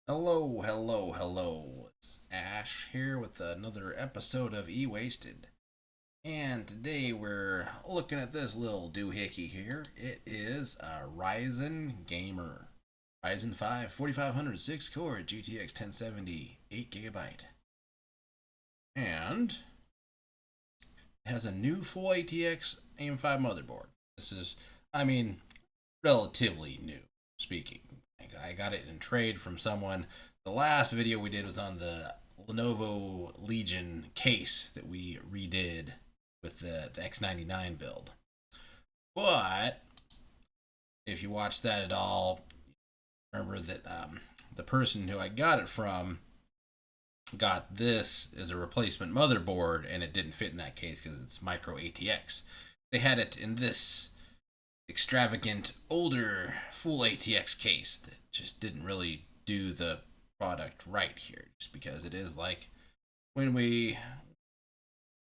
Hello. It's Ash here with another episode of E-Wasted. And today we're looking at this little doohickey here. It is a Ryzen Gamer. Ryzen 5 4500 6 core GTX 1070 8 GB. And it has a new full ATX AM5 motherboard. This is, relatively new speaking. I got it in trade from someone. The last video we did was on the Lenovo Legion case that we redid with the X99 build. But if you watch that at all, remember that the person who I got it from got this as a replacement motherboard, and it didn't fit in that case because it's micro ATX. They had it in this extravagant older full ATX case that just didn't really do the product right here, just because it is like when we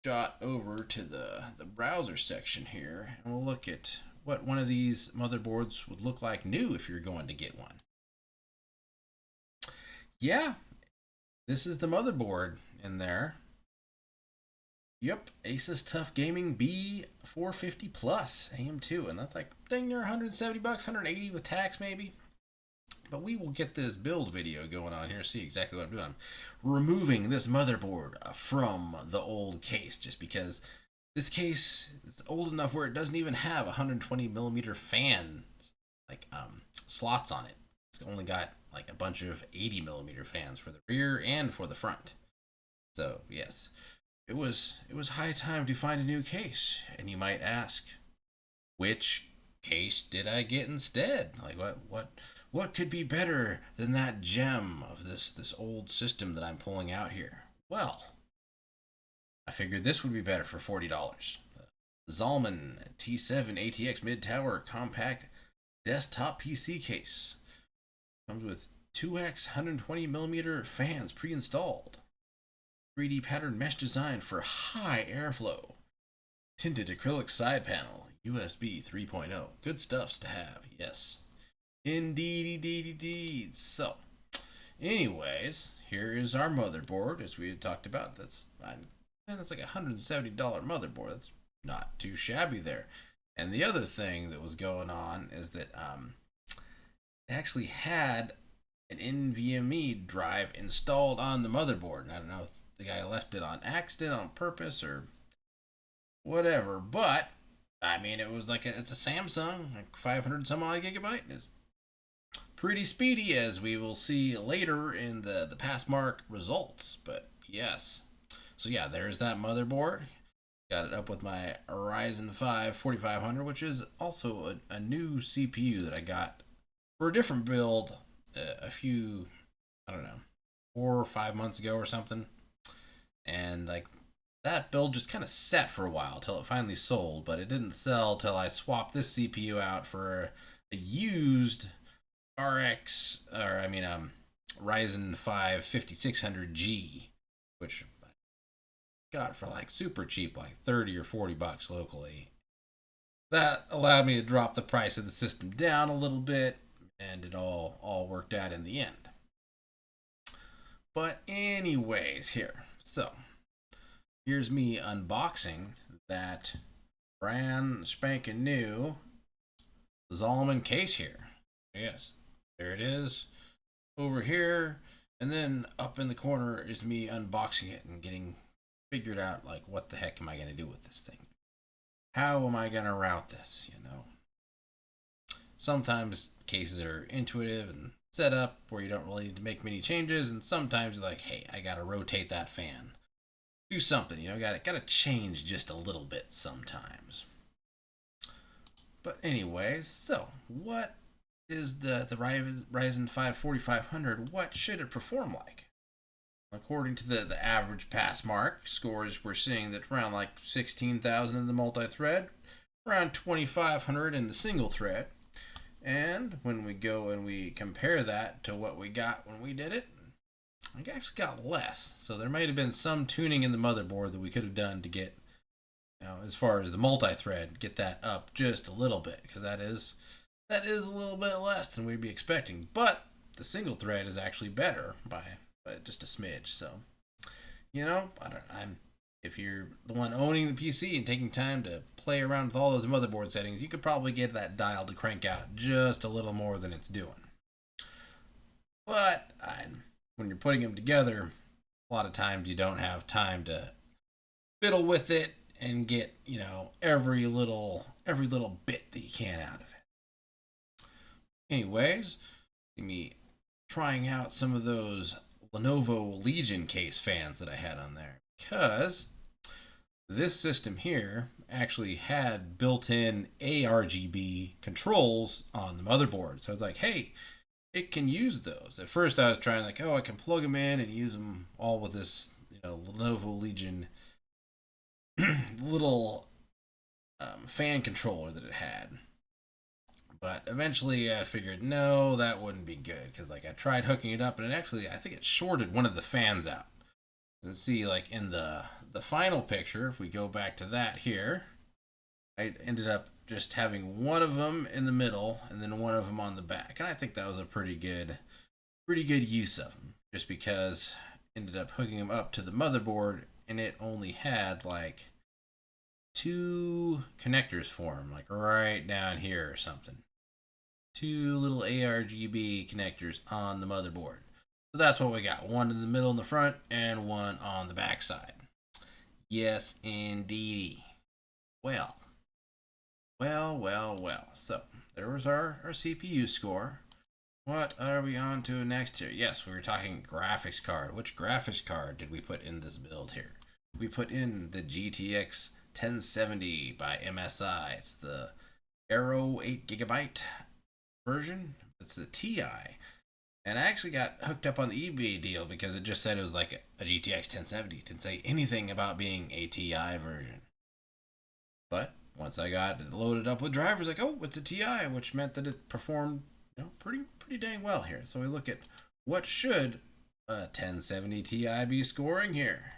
jot over to the browser section here and we'll look at what one of these motherboards would look like new if you're going to get one. Yeah, this is the motherboard in there. Yep, ASUS TUF Gaming B450-PLUS AM2, and that's like dang near 170 bucks, 180 with tax maybe. But we will get this build video going on here, see exactly what I'm doing. I'm removing this motherboard from the old case just because this case is old enough where it doesn't even have 120 millimeter fan slots on it. It's only got like a bunch of 80 millimeter fans for the rear and for the front. So yes, it was high time to find a new case. And you might ask, which case did I get instead? Like what could be better than that gem of this old system that I'm pulling out here? Well, I figured this would be better for $40. Zalman T7 ATX mid tower compact desktop PC case. Comes with 2x 120 millimeter fans pre-installed. 3D pattern mesh design for high airflow. Tinted acrylic side panel. USB 3.0. Good stuffs to have, yes. Indeed. So, anyways, here is our motherboard, as we had talked about. That's like a $170 motherboard. That's not too shabby there. And the other thing that was going on is that it actually had an NVMe drive installed on the motherboard. And I don't know if the guy left it on accident, on purpose, or whatever. But it was it's a Samsung, like 500 some odd gigabyte. It's pretty speedy, as we will see later in the passmark results. But yes, so yeah, there's that motherboard. Got it up with my Ryzen 5 4500, which is also a new CPU that I got for a different build a few, 4 or 5 months ago or something. And that build just kind of sat for a while till it finally sold, but it didn't sell till I swapped this CPU out for a used Ryzen 5 5600G, which I got for super cheap, like 30 or 40 bucks locally. That allowed me to drop the price of the system down a little bit, and it all worked out in the end. But anyways, so here's me unboxing that brand spanking new Zalman case here. Yes, there it is over here. And then up in the corner is me unboxing it and getting figured out what the heck am I going to do with this thing? How am I going to route this, Sometimes cases are intuitive and set up where you don't really need to make many changes, and sometimes you're like, hey, I got to rotate that fan. Do something, gotta change just a little bit sometimes. But anyways, so what is the Ryzen 5 4500? What should it perform like? According to the average pass mark scores, we're seeing that around 16,000 in the multi-thread, around 2,500 in the single thread. And when we go and we compare that to what we got when we did it, I actually got less. So there might have been some tuning in the motherboard that we could have done to get, as far as the multi-thread, get that up just a little bit, because that is a little bit less than we'd be expecting. But the single thread is actually better by just a smidge. So, you know, if you're the one owning the PC and taking time to play around with all those motherboard settings, you could probably get that dial to crank out just a little more than it's doing. But when you're putting them together, a lot of times you don't have time to fiddle with it and get, you know, every little bit that you can out of it. Anyways, me trying out some of those Lenovo Legion case fans that I had on there, because this system here actually had built-in ARGB controls on the motherboard. So I was like, hey, it can use those. At first I was trying like, oh, I can plug them in and use them all with this, you know, Lenovo Legion little fan controller that it had. But eventually I figured, no, that wouldn't be good, because like I tried hooking it up and it actually, I think it shorted one of the fans out. Let's see, like in the final picture, if we go back to that here, I ended up just having one of them in the middle and then one of them on the back. And I think that was a pretty good use of them, just because I ended up hooking them up to the motherboard and it only had like 2 connectors for them, like right down here or something. 2 little ARGB connectors on the motherboard. So that's what we got. One in the middle in the front and one on the back side. Yes, indeedy. Well. So there was our CPU score. What are we on to next here? Yes, we were talking graphics card. Which graphics card did we put in this build here? We put in the GTX 1070 by MSI. It's the Aero 8GB version. It's the TI. And I actually got hooked up on the eBay deal because it just said it was like a GTX 1070. It didn't say anything about being a TI version. But once I got it loaded up with drivers, like, oh, it's a TI, which meant that it performed, you know, pretty dang well here. So we look at what should a 1070 Ti be scoring here.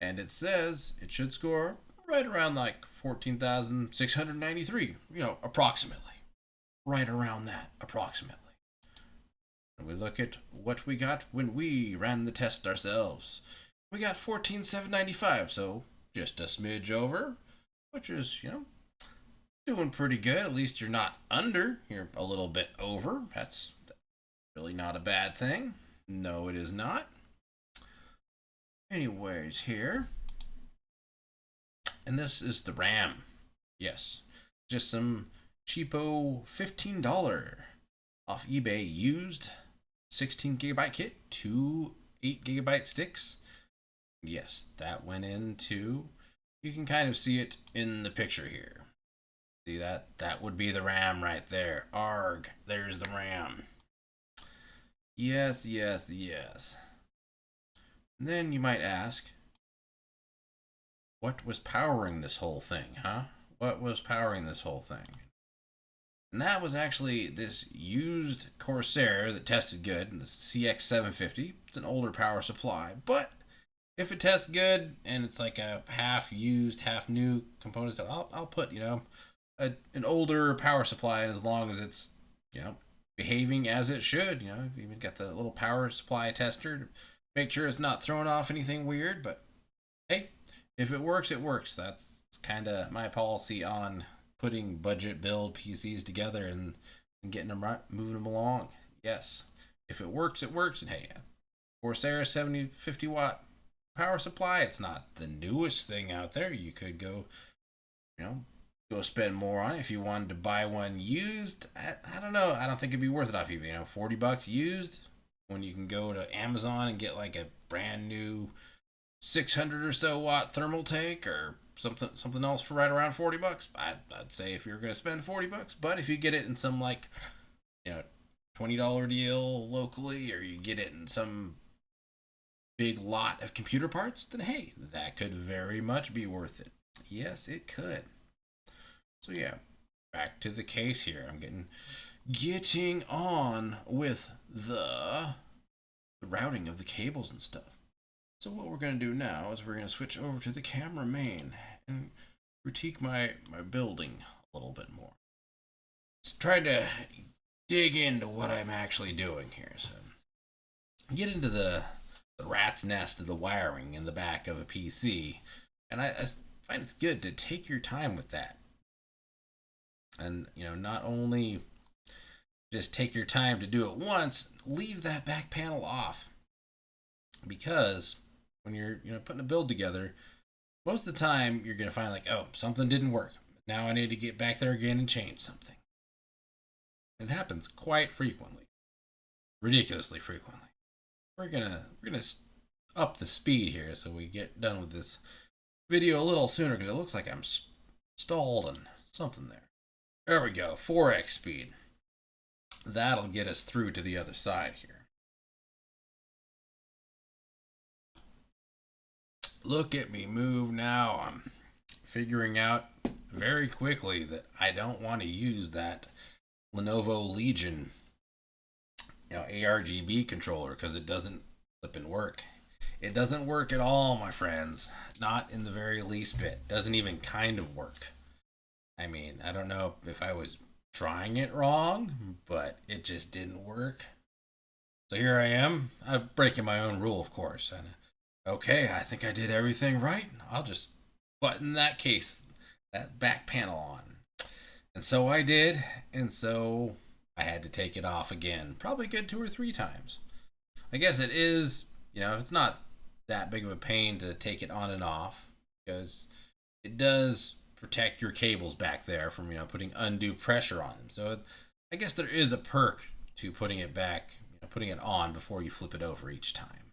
And it says it should score right around like 14,693, you know, approximately. Right around that, approximately. And we look at what we got when we ran the test ourselves. We got 14,795, so just a smidge over, which is, you know, doing pretty good. At least you're not under, you're a little bit over. That's really not a bad thing. No, it is not. Anyways, here. And this is the RAM. Yes. Just some cheapo $15 off eBay used 16GB kit, 2 8GB sticks. Yes, that went into, you can kind of see it in the picture here. See that? That would be the RAM right there. Arg, there's the RAM. Yes. And then you might ask, what was powering this whole thing, huh? What was powering this whole thing? And that was actually this used Corsair that tested good, the CX750. It's an older power supply, but if it tests good and it's like a half used, half new components, I'll put, you know, an older power supply in, as long as it's, you know, behaving as it should. You know, even got the little power supply tester to make sure it's not throwing off anything weird. But hey, if it works, it works. That's kind of my policy on putting budget build PCs together and getting them right, moving them along. Yes, if it works, it works. And hey, Corsair 50 watt power supply, it's not the newest thing out there. You could go, you know, go spend more on it if you wanted to buy one used. I don't know. I don't think it'd be worth it off eBay. You know, $40 used, when you can go to Amazon and get like a brand new 600 or so watt thermal tank or something else for right around $40. I'd say if you're going to spend $40, but if you get it in some, like, you know, $20 deal locally, or you get it in some big lot of computer parts, then hey, that could very much be worth it. Yes, it could. So yeah, back to the case here. I'm getting on with the routing of the cables and stuff. So what we're going to do now is we're going to switch over to the camera main and critique my building a little bit more. Just trying to dig into what I'm actually doing here. So get into the rat's nest of the wiring in the back of a PC, and I find it's good to take your time with that. And not only just take your time to do it once, leave that back panel off, because when you're putting a build together, most of the time you're going to find like, oh, something didn't work. Now I need to get back there again and change something. It happens quite frequently, ridiculously frequently. We're gonna up the speed here so we get done with this video a little sooner, because it looks like I'm stalled and something there. There we go, 4x speed. That'll get us through to the other side here. Look at me move now. I'm figuring out very quickly that I don't want to use that Lenovo Legion ARGB controller, because it doesn't flip and work. It doesn't work at all, my friends. Not in the very least bit. Doesn't even kind of work. I mean, I don't know if I was trying it wrong, but it just didn't work. So here I am. I'm breaking my own rule, of course. And okay, I think I did everything right. I'll just button that back panel on. And so I did, and so I had to take it off again. Probably good 2 or 3 times. I guess it is, it's not that big of a pain to take it on and off, because it does protect your cables back there from, putting undue pressure on them. So I guess there is a perk to putting it back, putting it on before you flip it over each time.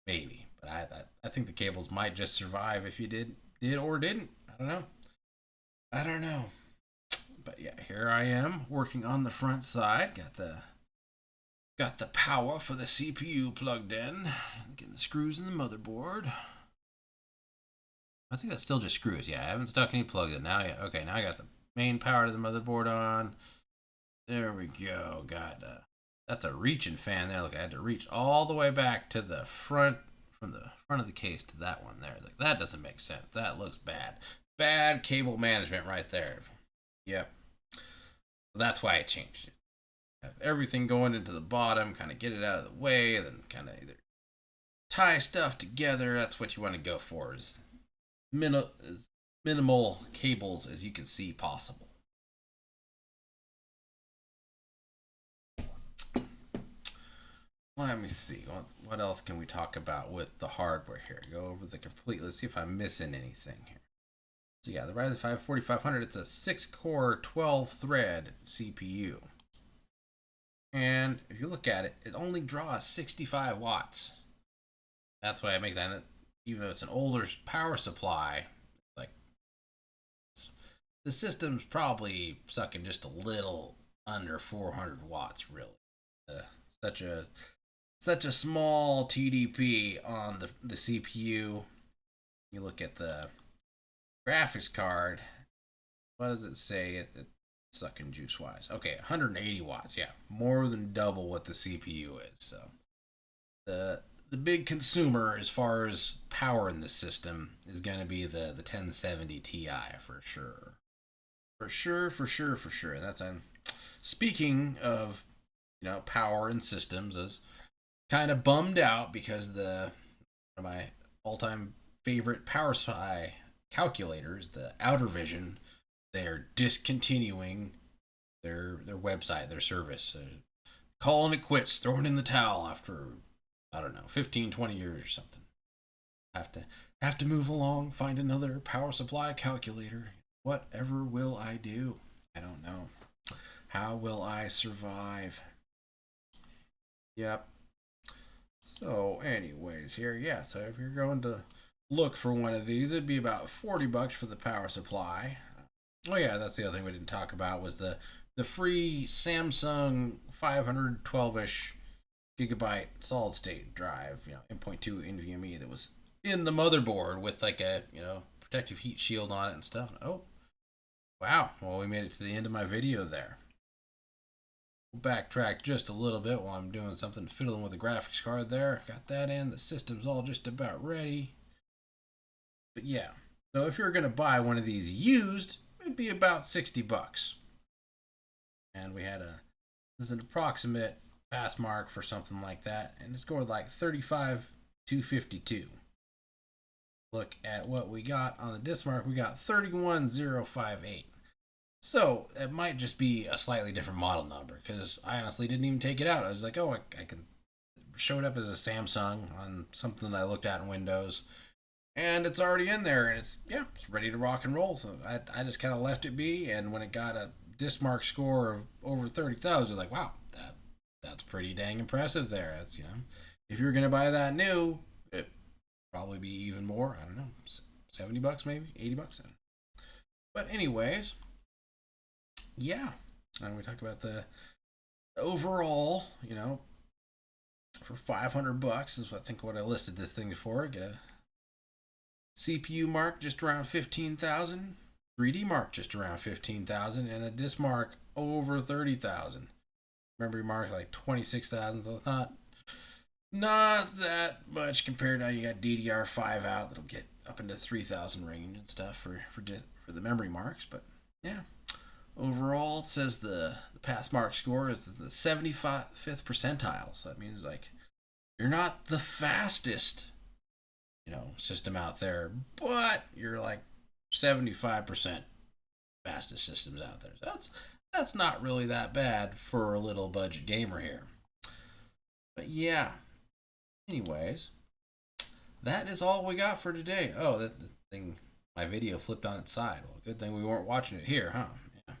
Maybe, but I think the cables might just survive if you did or didn't. I don't know. But yeah, here I am working on the front side. Got the power for the CPU plugged in. Getting the screws in the motherboard. I think that's still just screws. Yeah, I haven't stuck any plugs in. Now I got the main power to the motherboard on. There we go. That's a reaching fan there. Look, I had to reach all the way back to the front, from the front of the case to that one there. Like, that doesn't make sense. That looks bad. Bad cable management right there. Yep. So that's why I changed it. Have everything going into the bottom, kind of get it out of the way, then kind of either tie stuff together. That's what you want to go for, is minimal cables as you can see possible. Let me see. What else can we talk about with the hardware here? Go over the complete. Let's see if I'm missing anything here. So yeah, the Ryzen 5 4500, it's a 6-core, 12-thread CPU. And if you look at it, it only draws 65 watts. That's why I make that. Even though it's an older power supply, like, the system's probably sucking just a little under 400 watts, really. Such a small TDP on the CPU. You look at the graphics card. What does it say? It's sucking juice wise. Okay, 180 watts. Yeah, more than double what the CPU is. So the big consumer as far as power in the system is going to be the 1070 Ti for sure. For sure. That's speaking of power and systems, is kind of bummed out because one of my all-time favorite power supply calculators, the Outer Vision, they're discontinuing their website, their service, calling it quits, throwing in the towel after, I don't know, 15, 20 years or something. Have to move along, find another power supply calculator. Whatever will I do? I don't know. How will I survive? Yep. So anyways, here, yeah, so if you're going to look for one of these, it'd be about $40 for the power supply. Oh yeah, that's the other thing we didn't talk about, was the free Samsung 512-ish gigabyte solid state drive, M.2 NVMe, that was in the motherboard with like a protective heat shield on it and stuff. Oh, wow. Well, we made it to the end of my video there. We'll backtrack just a little bit while I'm doing something, fiddling with the graphics card there. Got that in. The system's all just about ready. But yeah, so if you're going to buy one of these used, it'd be about $60. And we had a This is an approximate pass mark for something like that, and it scored like 35,252. Look at what we got on the disk mark. We got 31,058. So it might just be a slightly different model number, because I honestly didn't even take it out. I was like, oh, I can. Showed up as a Samsung on something that I looked at in Windows, and it's already in there, and it's ready to rock and roll. So I just kind of left it be, and when it got a disk mark score of over 30,000, like, wow, that's pretty dang impressive there. That's, if you're gonna buy that new, it probably be even more. I don't know, $70 maybe, $80. But anyways, yeah, and we talk about the overall, for $500 is I think what I listed this thing for. Get a CPU mark just around 15,000, 3D mark just around 15,000, and a disk mark over 30,000. Memory mark like 26,000, so it's not that much compared to how you got DDR5 out that'll get up into 3,000 range and stuff for the memory marks. But yeah, overall it says the pass mark score is the 75th percentile. So that means like you're not the fastest, system out there, but you're like 75% fastest systems out there. So that's not really that bad for a little budget gamer here. But yeah, anyways, that is all we got for today. Oh, the thing, my video flipped on its side. Well, good thing we weren't watching it here, huh? Yeah.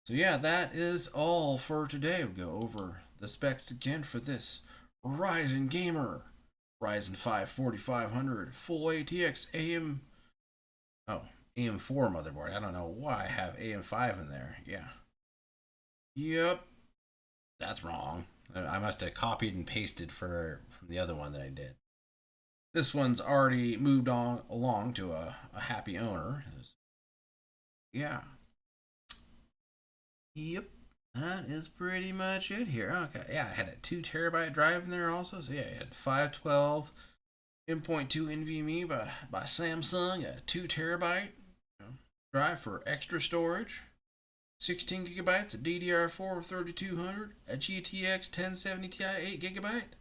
So yeah, that is all for today. We'll go over the specs again for this Ryzen gamer, Ryzen 5 4500 full ATX AM4 motherboard. I don't know why I have AM5 in there. Yeah. Yep. That's wrong. I must have copied and pasted from the other one that I did. This one's already moved on along to a happy owner. Yeah. Yep. That is pretty much it here. Okay. Yeah, I had a 2 terabyte drive in there also. So yeah, I had 512 M.2 NVMe by Samsung, a 2 terabyte drive for extra storage. 16 gigabytes of DDR4 3200, a GTX 1070 Ti 8 gigabyte,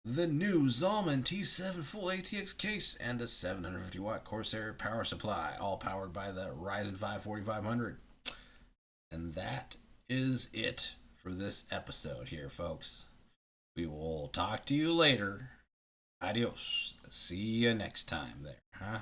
the new Zalman T7 full ATX case, and a 750 watt Corsair power supply, all powered by the Ryzen 5 4500. And that is it for this episode here, folks. We will talk to you later. Adios. See you next time there, huh?